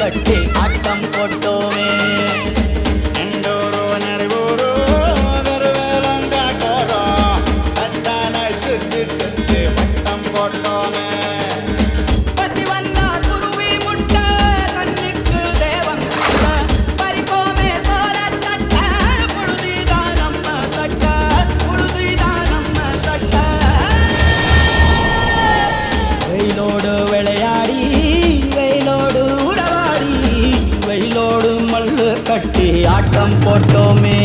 கட்டி ஆட்டம் போட்டோமே. எண்டூரு நெருவூரு கருவேலங்காட்டோரம் கட்டான சுத்தி சுத்தி வட்டம் போட்டோமே. பசி வந்தா குருவி முட்டை கண்ணுக்கு தேவன் பறிப்போமே சோர தட்ட புழுதிதான் நம்ம சட்ட புழுதிதான் நம்ம சட்ட. வெயிலோடு விளையாடி வெயிலோடு உறவாடி வெயிலோடு மல்லு கட்டி ஆட்டம் போட்டோமே.